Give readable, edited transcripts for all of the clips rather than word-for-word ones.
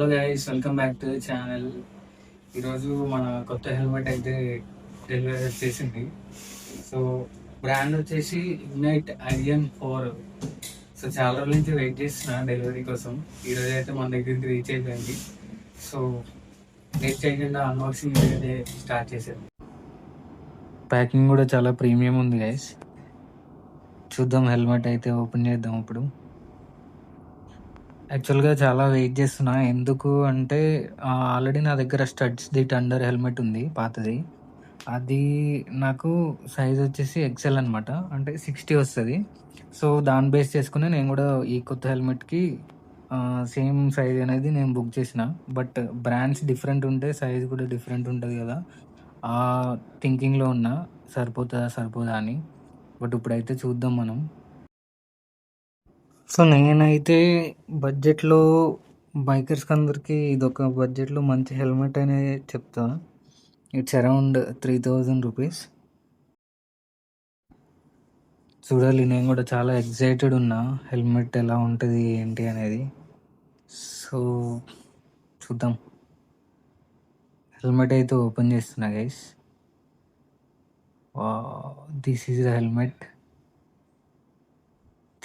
Hello guys, welcome back to the channel. ఈరోజు మన కొత్త హెల్మెట్ అయితే డెలివరీ చేసింది. సో బ్రాండ్ వచ్చేసి ఇగ్నైట్ ఐఎన్ 4. సో చాలా రోజుల నుంచి వెయిట్ చేస్తున్నా డెలివరీ కోసం. ఈరోజు అయితే మన దగ్గరికి రీచ్ అయిపోయింది. సో నెక్స్ట్ చేయకుండా అన్బాక్సింగ్ అయితే స్టార్ట్ చేసేది. ప్యాకింగ్ కూడా చాలా ప్రీమియం ఉంది గైస్. చూద్దాం, హెల్మెట్ అయితే ఓపెన్ చేద్దాం ఇప్పుడు. యాక్చువల్గా చాలా వెయిట్ చేస్తున్నా. ఎందుకు అంటే ఆల్రెడీ నా దగ్గర స్టడ్స్ది టండర్ హెల్మెట్ ఉంది, పాతది. అది నాకు సైజ్ వచ్చేసి ఎక్సెల్ అనమాట, అంటే 60 వస్తుంది. సో దాన్ని బేస్ చేసుకుని నేను కూడా ఈ కొత్త హెల్మెట్కి సేమ్ సైజ్ అనేది నేను బుక్ చేసిన. బట్ బ్రాండ్స్ డిఫరెంట్ ఉంటే సైజ్ కూడా డిఫరెంట్ ఉంటుంది కదా, ఆ థింకింగ్లో ఉన్నా సరిపోదా అని. బట్ ఇప్పుడైతే చూద్దాం మనం. సో నేనైతే బడ్జెట్‌లో బైకర్స్‌కి అందరికి ఇదొక బడ్జెట్‌లో మంచి హెల్మెట్ అనే చెప్తా. It's around 3000 rupees. చూడాలి, నేను కూడా చాలా ఎక్సైటెడ్ ఉన్నా హెల్మెట్ ఎలా ఉంటుంది ఏంటి అనేది. సో చూద్దాం. హెల్మెట్ అయితే ఓపెన్ చేస్తున్నా guys. This is the helmet.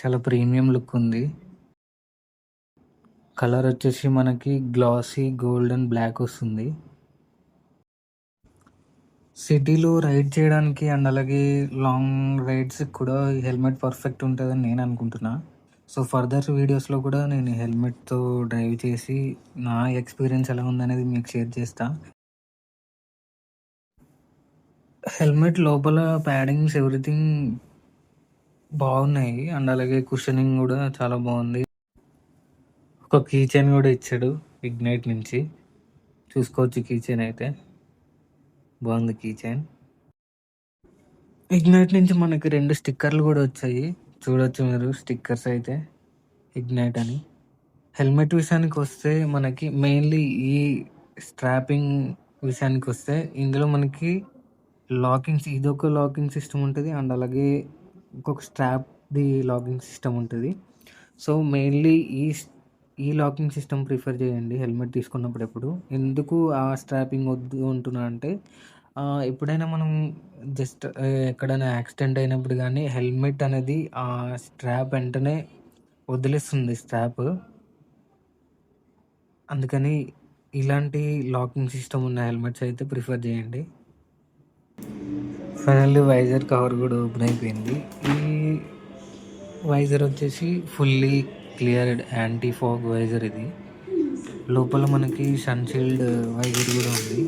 చాలా ప్రీమియం లుక్ ఉంది. కలర్ వచ్చేసి మనకి గ్లాసీ గోల్డ్ అండ్ బ్లాక్ వస్తుంది. సిటీలో రైడ్ చేయడానికి అండ్ అలాగే లాంగ్ రైడ్స్కి కూడా ఈ హెల్మెట్ పర్ఫెక్ట్ ఉంటుందని నేను అనుకుంటున్నా. సో ఫర్దర్ వీడియోస్లో కూడా నేను హెల్మెట్తో డ్రైవ్ చేసి నా ఎక్స్పీరియన్స్ ఎలా ఉందనేది మీకు షేర్ చేస్తా. హెల్మెట్ లోపల ప్యాడింగ్స్ ఎవ్రీథింగ్ బాగున్నాయి అండ్ అలాగే కుషనింగ్ కూడా చాలా బాగుంది. ఒక కీ చైన్ కూడా ఇచ్చాడు ఇగ్నైట్ నుంచి. చూసుకోవచ్చు, కీ చైన్ అయితే బాగుంది. కీ చైన్ ఇగ్నైట్ నుంచి మనకి 2 స్టిక్కర్లు కూడా వచ్చాయి. చూడొచ్చు మీరు స్టిక్కర్స్ అయితే, ఇగ్నైట్ అని. హెల్మెట్ విషయానికి వస్తే మనకి మెయిన్లీ ఈ స్ట్రాపింగ్ విషయానికి వస్తే ఇందులో మనకి ఇదొక లాకింగ్ సిస్టమ్ ఉంటుంది అండ్ అలాగే ఇంకొక స్ట్రాప్ది లాకింగ్ సిస్టమ్ ఉంటుంది. సో మెయిన్లీ ఈ లాకింగ్ సిస్టమ్ ప్రిఫర్ చేయండి హెల్మెట్ తీసుకున్నప్పుడు. ఎప్పుడు ఎందుకు ఆ స్ట్రాపింగ్ వద్దు అంటున్నా అంటే, ఎప్పుడైనా మనం జస్ట్ ఎక్కడైనా యాక్సిడెంట్ అయినప్పుడు కానీ హెల్మెట్ అనేది ఆ స్ట్రాప్ వెంటనే వదిలేస్తుంది స్ట్రాప్. అందుకని ఇలాంటి లాకింగ్ సిస్టమ్ ఉన్న హెల్మెట్స్ అయితే ప్రిఫర్ చేయండి. ఫైనల్లీ వైజర్ కవర్ కూడా ఓపెన్ అయిపోయింది. ఈ వైజర్ వచ్చేసి fully cleared anti fog visor. ఇది లోపల మనకి సన్షీల్డ్ వైజర్ కూడా ఉంది.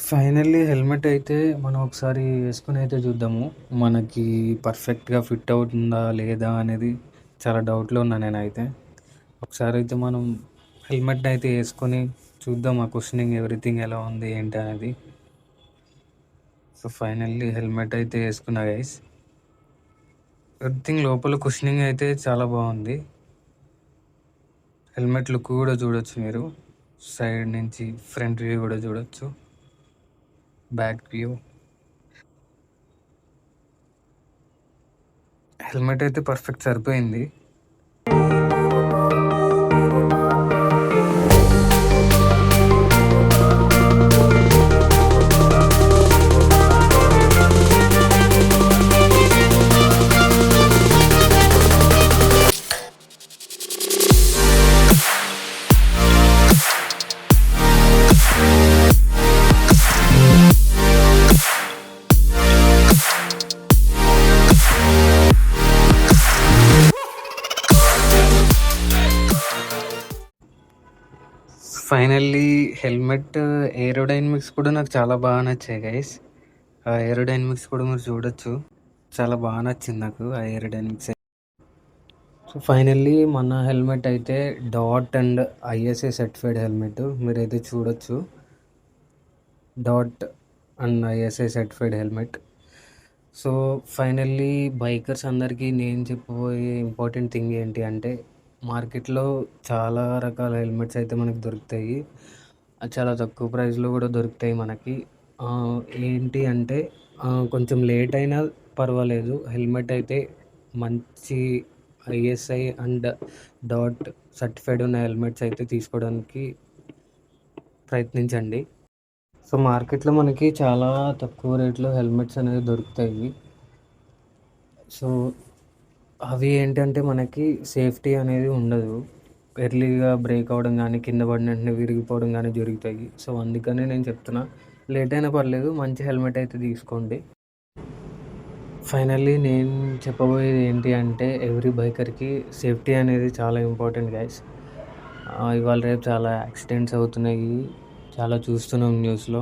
ఫైనల్లీ హెల్మెట్ అయితే మనం ఒకసారి వేసుకుని అయితే చూద్దాము, మనకి పర్ఫెక్ట్గా ఫిట్ అవుతుందా లేదా అనేది. చాలా డౌట్లో ఉన్నా నేనైతే. ఒకసారి అయితే మనం హెల్మెట్ అయితే వేసుకొని చూద్దాం, ఆ క్వశ్చనింగ్ ఎవ్రీథింగ్ ఎలా ఉంది ఏంటి అనేది. సో ఫైనల్లీ హెల్మెట్ అయితే వేసుకున్నా గైస్. ఎవ్రీథింగ్ లోపల క్వశ్చనింగ్ అయితే చాలా బాగుంది. హెల్మెట్ లుక్ కూడా చూడొచ్చు మీరు, సైడ్ నుంచి ఫ్రంట్ వ్యూ కూడా చూడొచ్చు, బ్యాక్ వ్యూ. హెల్మెట్ అయితే పర్ఫెక్ట్ సరిపోయింది. ఫైనల్లీ హెల్మెట్ ఏరోడైనమిక్స్ కూడా నాకు చాలా బాగా నచ్చాయి గైస్. ఆ ఏరోడైనమిక్స్ కూడా మీరు చూడొచ్చు, చాలా బాగా నచ్చింది నాకు ఆ ఏరోడైనమిక్స్. సో ఫైనల్లీ మన హెల్మెట్ అయితే dot and ISA certified helmet. మీరైతే చూడొచ్చు, dot and ISA certified helmet. So finally bikers అందరికీ నేను చెప్పబోయే ఇంపార్టెంట్ థింగ్ ఏంటి అంటే, మార్కెట్లో చాలా రకాల హెల్మెట్స్ అయితే మనకు దొరుకుతాయి. చాలా తక్కువ ప్రైస్లో కూడా దొరుకుతాయి మనకి. ఏంటి అంటే కొంచెం లేట్ అయినా పర్వాలేదు, హెల్మెట్ అయితే మంచి ఐఎస్ఐ అండ్ డాట్ సర్టిఫైడ్ ఉన్న హెల్మెట్స్ అయితే తీసుకోవడానికి ప్రయత్నించండి. సో మార్కెట్లో మనకి చాలా తక్కువ రేట్లో హెల్మెట్స్ అనేవి దొరుకుతాయి. సో అవి ఏంటంటే మనకి సేఫ్టీ అనేది ఉండదు. ఎర్లీగా బ్రేక్ అవ్వడం కానీ, కింద పడిన వెంటనే విరిగిపోవడం కానీ జరుగుతాయి. సో అందుకనే నేను చెప్తున్నా, లేట్ అయినా పర్లేదు మంచి హెల్మెట్ అయితే తీసుకోండి. ఫైనల్లీ నేను చెప్పబోయేది ఏంటి అంటే, ఎవ్రీ బైకర్‌కి సేఫ్టీ అనేది చాలా ఇంపార్టెంట్ గైస్. ఇవాళ రేపు చాలా యాక్సిడెంట్స్ అవుతున్నాయి. చాలా చూస్తున్నాం న్యూస్‌లో.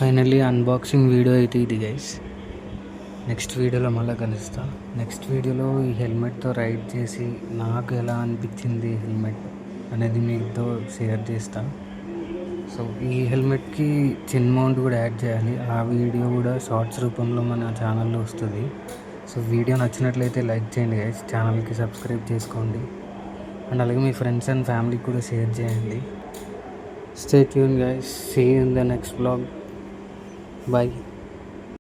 ఫైనల్లీ అన్బాక్సింగ్ వీడియో అయితే ఇది గైస్. నెక్స్ట్ వీడియోలో మళ్ళీ కలుస్తా. నెక్స్ట్ వీడియోలో ఈ హెల్మెట్తో రైడ్ చేసి నాకు ఎలా అనిపించింది హెల్మెట్ అనేది మీతో షేర్ చేస్తా. సో ఈ హెల్మెట్కి చిన్ మౌంట్ కూడా యాడ్ చేయాలి. ఆ వీడియో కూడా షార్ట్స్ రూపంలో మన ఛానల్లో వస్తుంది. సో వీడియో నచ్చినట్లయితే లైక్ చేయండి గైస్, ఛానల్కి సబ్స్క్రైబ్ చేసుకోండి అండ్ అలాగే మీ ఫ్రెండ్స్ అండ్ ఫ్యామిలీకి కూడా షేర్ చేయండి. Stay tune guys, see you in the next blog. Bye.